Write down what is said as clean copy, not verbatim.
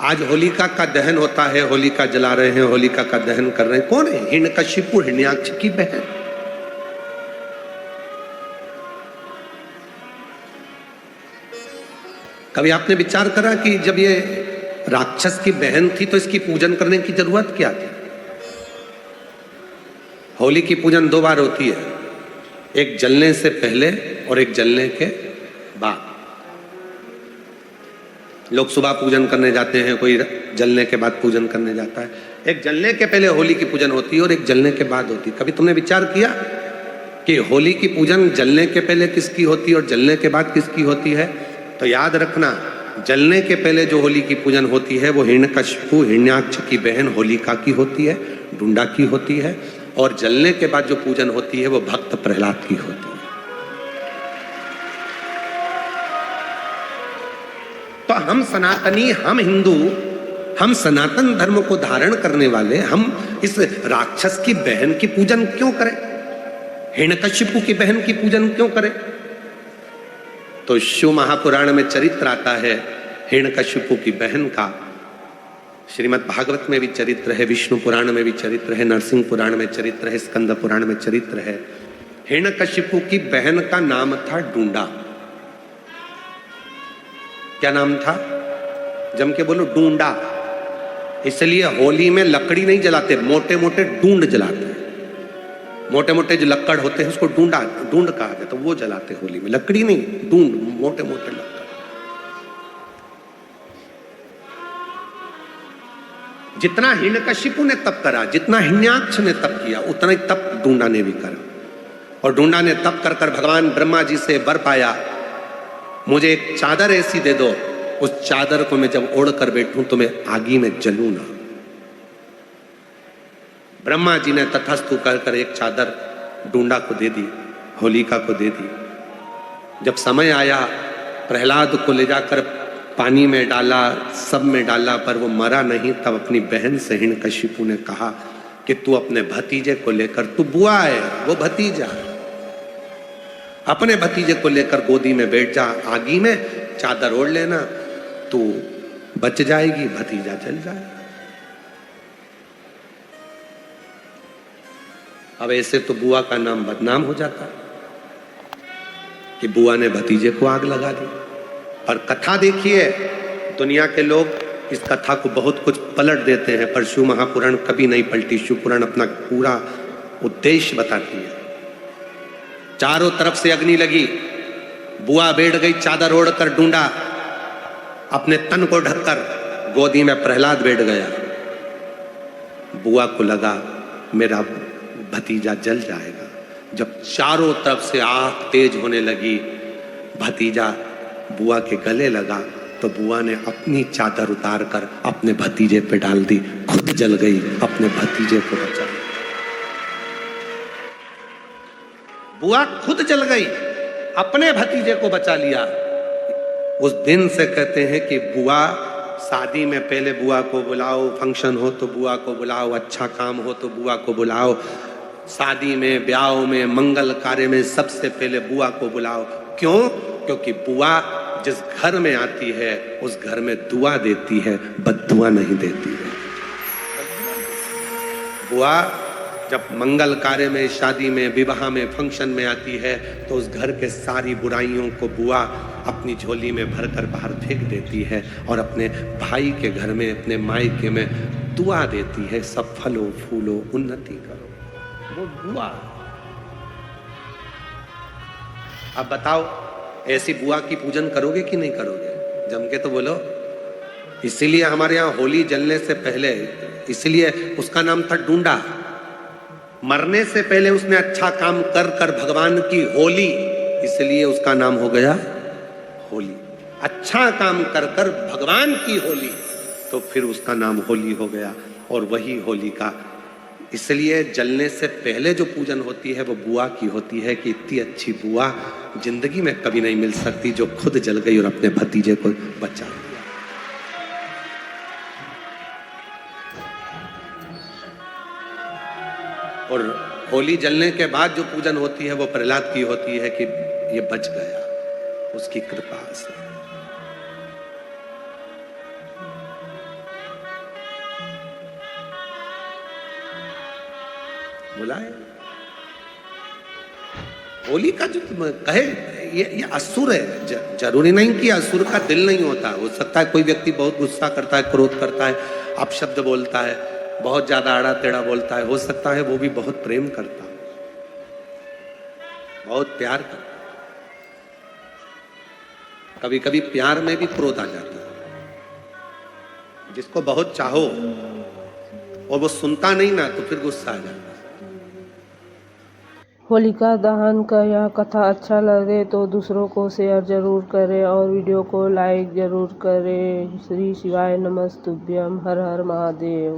आज होलिका का दहन होता है, होलिका जला रहे हैं, होलिका का दहन कर रहे हैं। कौन है? हिरण्यकशिपु, हिरण्याक्ष की बहन। कभी आपने विचार करा कि जब ये राक्षस की बहन थी तो इसकी पूजन करने की जरूरत क्या थी? होली की पूजन 2 बार होती है, एक जलने से पहले और एक जलने के बाद। लोग सुबह पूजन करने जाते हैं, कोई जलने के बाद पूजन करने जाता है। एक जलने के पहले होली की पूजन होती है और एक जलने के बाद होती है। कभी तुमने विचार किया कि होली की पूजन जलने के पहले किसकी होती है और जलने के बाद किसकी होती है? तो याद रखना, जलने के पहले जो होली की पूजन होती है वो हिरण्यकशिपु, हिरण्याक्ष की बहन होलिका की होती है, डुंडा की होती है। और जलने के बाद जो पूजन होती है वो भक्त प्रहलाद की होती है। तो हम सनातनी, हम हिंदू, हम सनातन धर्म को धारण करने वाले, हम इस राक्षस की बहन की पूजन क्यों करें? हिरण्यकशिपु की बहन की पूजन क्यों करें? तो शिव महापुराण में चरित्र आता है हिरण्यकशिपु की बहन का। श्रीमद् भागवत में भी चरित्र है, विष्णु पुराण में भी चरित्र है, नरसिंह पुराण में चरित्र है, स्कंद पुराण में चरित्र है। हिरण्यकशिपु की बहन का नाम था डूंडा। क्या नाम था? जम के बोलो, डूंडा। इसलिए होली में लकड़ी नहीं जलाते, मोटे मोटे डूंड जलाते हैं। मोटे मोटे जो लक्कड़ होते हैं उसको डूंड कहा जाता है, वो जलाते होली में। लकड़ी नहीं, डूंड, मोटे मोटे लक्कड़। जितना हिरण्यकशिपु ने तप करा, जितना हिरण्याक्ष ने तप किया, उतना ही तप डूंडा ने भी करा। और डूंडा ने तप कर कर भगवान ब्रह्मा जी से वर पाया, मुझे एक चादर ऐसी दे दो, उस चादर को मैं जब ओढ़ कर बैठूं तो मैं आगी में जलूं ना। ब्रह्मा जी ने तथास्तु कर एक चादर डूंडा को दे दी, होलिका को दे दी। जब समय आया, प्रहलाद को ले जाकर पानी में डाला, सब में डाला, पर वो मरा नहीं। तब अपनी बहन से हिरण्यकशिपु ने कहा कि तू अपने भतीजे को लेकर, तू बुआ है, वो भतीजा, अपने भतीजे को लेकर गोदी में बैठ जा, आगी में चादर ओढ़ लेना, तू बच जाएगी, भतीजा जल जाएगा। अब ऐसे तो बुआ का नाम बदनाम हो जाता कि बुआ ने भतीजे को आग लगा दी। और कथा देखिए, दुनिया के लोग इस कथा को बहुत कुछ पलट देते हैं, पर शिव महापुराण कभी नहीं पलटी। शिव पुराण अपना पूरा उद्देश्य बताती है। चारों तरफ से अग्नि लगी, बुआ बैठ गई चादर ओढ़कर, डूंडा अपने तन को ढककर, गोदी में प्रहलाद बैठ गया। बुआ को लगा मेरा भतीजा जल जाएगा। जब चारों तरफ से आग तेज होने लगी, भतीजा बुआ के गले लगा, तो बुआ ने अपनी चादर उतार कर अपने भतीजे पे डाल दी, खुद जल गई, अपने भतीजे को बचा। बुआ खुद जल गई, अपने भतीजे को बचा लिया। उस दिन से कहते हैं कि बुआ, शादी में पहले बुआ को बुलाओ, फंक्शन हो तो बुआ को बुलाओ, अच्छा काम हो तो बुआ को बुलाओ, शादी में, ब्याह में, मंगल कार्य में सबसे पहले बुआ को बुलाओ। क्यों? क्योंकि बुआ जिस घर में आती है उस घर में दुआ देती है, बद्दुआ नहीं देती है। बुआ जब मंगल कार्य में, शादी में, विवाह में, फंक्शन में आती है तो उस घर के सारी बुराइयों को बुआ अपनी झोली में भरकर बाहर फेंक देती है और अपने भाई के घर में, अपने मायके में दुआ देती है, सब फलो फूलो, उन्नति करो। वो बुआ। अब बताओ, ऐसी बुआ की पूजन करोगे कि नहीं करोगे? जम के तो बोलो। इसीलिए हमारे यहाँ होली जलने से पहले, इसलिए उसका नाम था डूंडा। मरने से पहले उसने अच्छा काम कर कर भगवान की होली, इसलिए उसका नाम हो गया होली। अच्छा काम कर कर भगवान की होली, तो फिर उसका नाम होली हो गया। और वही होली का, इसलिए जलने से पहले जो पूजन होती है वो बुआ की होती है कि इतनी अच्छी बुआ जिंदगी में कभी नहीं मिल सकती जो खुद जल गई और अपने भतीजे को बचा लिया। और होली जलने के बाद जो पूजन होती है वो प्रहलाद की होती है कि ये बच गया उसकी कृपा से। बुलाए। होली का जो तुम कहे ये असुर है, जरूरी नहीं कि असुर का दिल नहीं होता। हो सकता है कोई व्यक्ति बहुत गुस्सा करता है, क्रोध करता है, अपशब्द बोलता है, बहुत ज्यादा आड़ा टेढ़ा बोलता है। हो सकता है वो भी बहुत प्रेम करता है, बहुत प्यार करता है। कभी कभी प्यार में भी क्रोध आ जाता है। जिसको बहुत चाहो और वो सुनता नहीं ना, तो फिर गुस्सा आ जाता है। होलिका दहन का यह कथा अच्छा लगे तो दूसरों को शेयर जरूर करें और वीडियो को लाइक जरूर करें। श्री शिवाय नमस्तुभ्यम। हर हर महादेव।